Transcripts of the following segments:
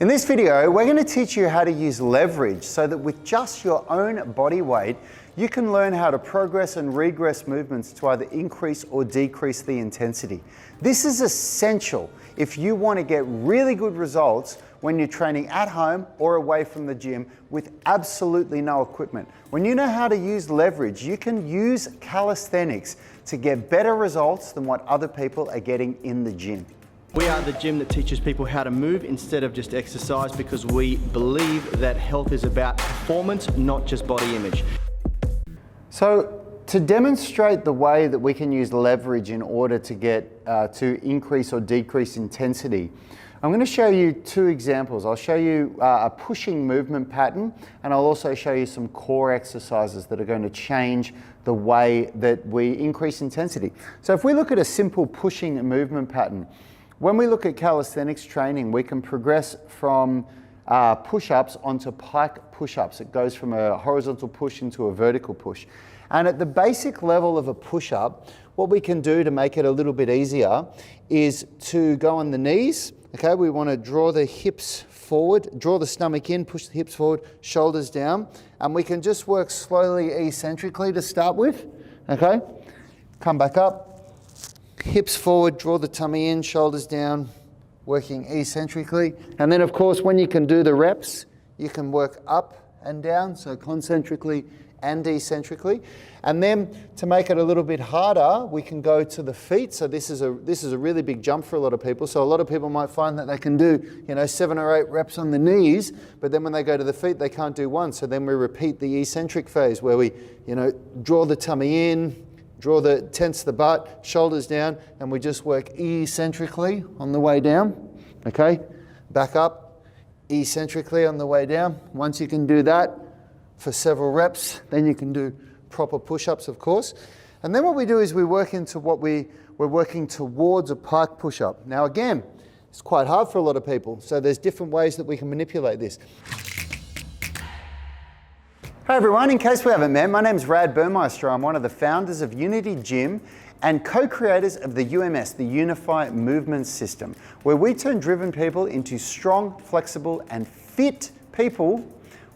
In this video, we're going to teach you how to use leverage so that with just your own body weight, you can learn how to progress and regress movements to either increase or decrease the intensity. This is essential if you want to get really good results when you're training at home or away from the gym with absolutely no equipment. When you know how to use leverage, you can use calisthenics to get better results than what other people are getting in the gym. We are the gym that teaches people how to move instead of just exercise, because we believe that health is about performance, not just body image. So to demonstrate the way that we can use leverage in order to get to increase or decrease intensity, I'm going to show you two examples. I'll show you a pushing movement pattern, and I'll also show you some core exercises that are going to change the way that we increase intensity. So if we look at a simple pushing movement pattern, when we look at calisthenics training, we can progress from push-ups onto pike push-ups. It goes from a horizontal push into a vertical push. And at the basic level of a push-up, what we can do to make it a little bit easier is to go on the knees. Okay, we want to draw the hips forward, draw the stomach in, push the hips forward, shoulders down, and we can just work slowly eccentrically to start with. Okay, come back up. Hips forward, draw the tummy in, shoulders down, working eccentrically. And then of course, when you can do the reps, you can work up and down, so concentrically and eccentrically. And then to make it a little bit harder, we can go to the feet. So this is a really big jump for a lot of people. So a lot of people might find that they can do, 7 or 8 reps on the knees, but then when they go to the feet, they can't do one. So then we repeat the eccentric phase where we, draw the tummy in, tense the butt, shoulders down, and we just work eccentrically on the way down, okay? Back up, eccentrically on the way down. Once you can do that for several reps, then you can do proper push-ups, of course. And then what we do is we work into we're working towards a pike push-up. Now again, it's quite hard for a lot of people, so there's different ways that we can manipulate this. Hi everyone, in case we haven't met, my name is Rad Burmeister. I'm one of the founders of Unity Gym and co-creators of the UMS, the Unify Movement System, where we turn driven people into strong, flexible and fit people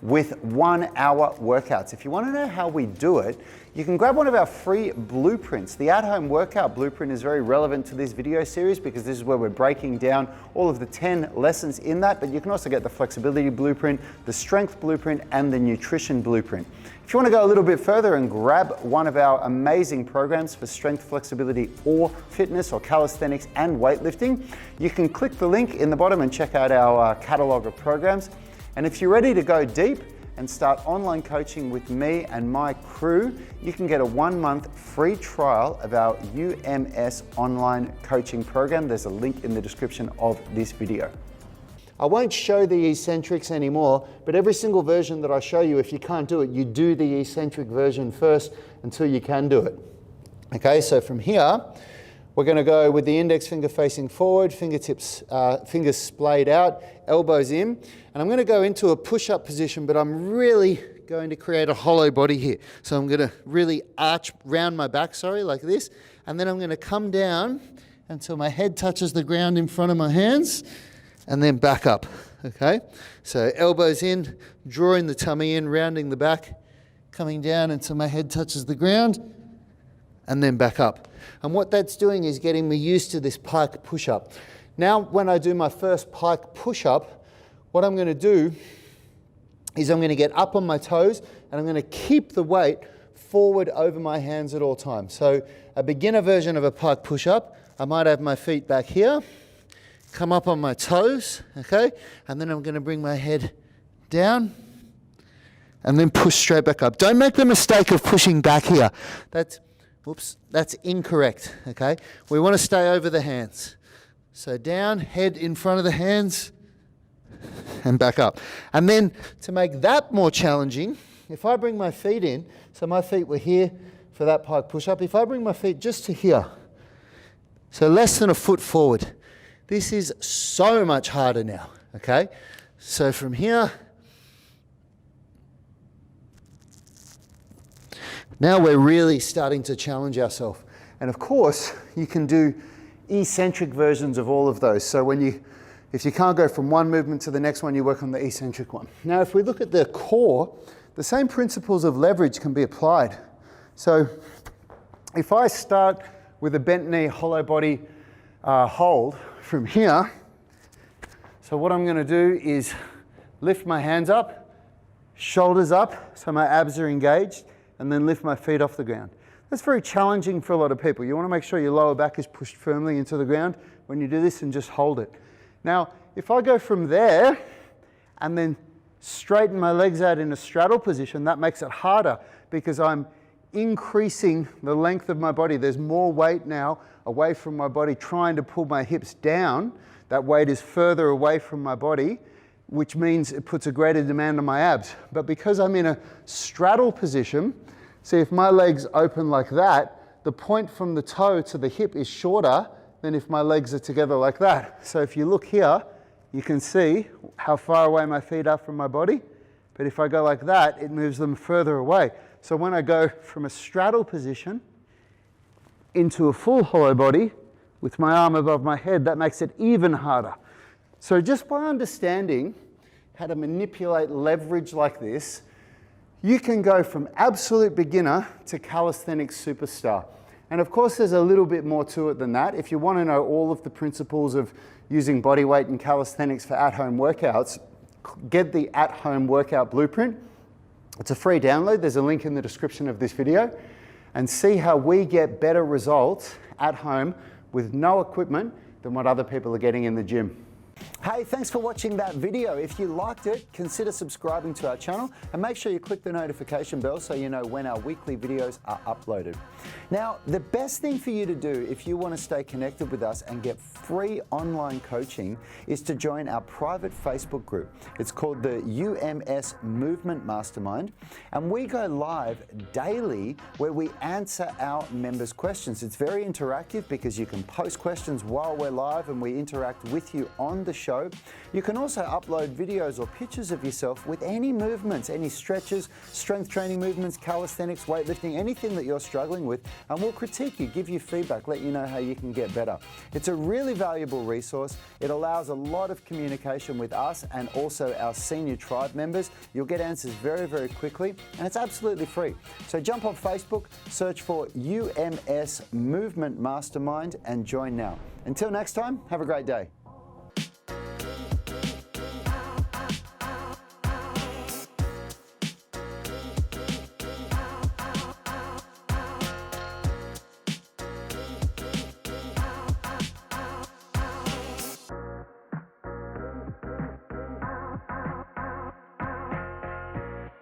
with 1-hour workouts. If you want to know how we do it, you can grab one of our free blueprints. The at-home workout blueprint is very relevant to this video series because this is where we're breaking down all of the 10 lessons in that, but you can also get the flexibility blueprint, the strength blueprint, and the nutrition blueprint. If you want to go a little bit further and grab one of our amazing programs for strength, flexibility, or fitness, or calisthenics and weightlifting, you can click the link in the bottom and check out our catalog of programs. And if you're ready to go deep and start online coaching with me and my crew, you can get a 1-month free trial of our UMS online coaching program. There's a link in the description of this video. I won't show the eccentrics anymore, but every single version that I show you, if you can't do it, you do the eccentric version first until you can do it. Okay, so from here, we're going to go with the index finger facing forward, fingertips, fingers splayed out, elbows in. And I'm going to go into a push-up position, but I'm really going to create a hollow body here. So I'm going to really round my back, like this. And then I'm going to come down until my head touches the ground in front of my hands, and then back up, okay? So elbows in, drawing the tummy in, rounding the back, coming down until my head touches the ground, and then back up. And what that's doing is getting me used to this pike push-up. Now, when I do my first pike push-up, what I'm going to do is I'm going to get up on my toes and I'm going to keep the weight forward over my hands at all times. So a beginner version of a pike push-up, I might have my feet back here, come up on my toes, okay? And then I'm going to bring my head down and then push straight back up. Don't make the mistake of pushing back here. That's incorrect, okay? We want to stay over the hands. So down, head in front of the hands, and back up. And then to make that more challenging, if I bring my feet in, so my feet were here for that pike push-up, if I bring my feet just to here, so less than a foot forward, this is so much harder now, okay? So from here, now we're really starting to challenge ourselves. And of course, you can do eccentric versions of all of those. So when you If you can't go from one movement to the next one, you work on the eccentric one. Now, if we look at the core, the same principles of leverage can be applied. So if I start with a bent knee, hollow body hold from here, so what I'm going to do is lift my hands up, shoulders up, so my abs are engaged, and then lift my feet off the ground. That's very challenging for a lot of people. You want to make sure your lower back is pushed firmly into the ground when you do this, and just hold it. Now, if I go from there and then straighten my legs out in a straddle position, that makes it harder because I'm increasing the length of my body. There's more weight now away from my body trying to pull my hips down. That weight is further away from my body, which means it puts a greater demand on my abs. But because I'm in a straddle position, see, if my legs open like that, the point from the toe to the hip is shorter than if my legs are together like that. So if you look here, you can see how far away my feet are from my body. But if I go like that, it moves them further away. So when I go from a straddle position into a full hollow body with my arm above my head, that makes it even harder. So just by understanding how to manipulate leverage like this, you can go from absolute beginner to calisthenics superstar. And of course, there's a little bit more to it than that. If you want to know all of the principles of using body weight and calisthenics for at-home workouts, get the at-home workout blueprint. It's a free download. There's a link in the description of this video. And see how we get better results at home with no equipment than what other people are getting in the gym. Hey, thanks for watching that video. If you liked it, consider subscribing to our channel and make sure you click the notification bell so you know when our weekly videos are uploaded. Now, the best thing for you to do if you want to stay connected with us and get free online coaching is to join our private Facebook group. It's called the UMS Movement Mastermind, and we go live daily where we answer our members' questions. It's very interactive because you can post questions while we're live and we interact with you on the show. You can also upload videos or pictures of yourself with any movements, any stretches, strength training movements, calisthenics, weightlifting, anything that you're struggling with, and we'll critique you, give you feedback, let you know how you can get better. It's a really valuable resource. It allows a lot of communication with us and also our senior tribe members. You'll get answers very, very quickly, and it's absolutely free. So jump on Facebook, search for UMS Movement Mastermind and join now. Until next time, have a great day.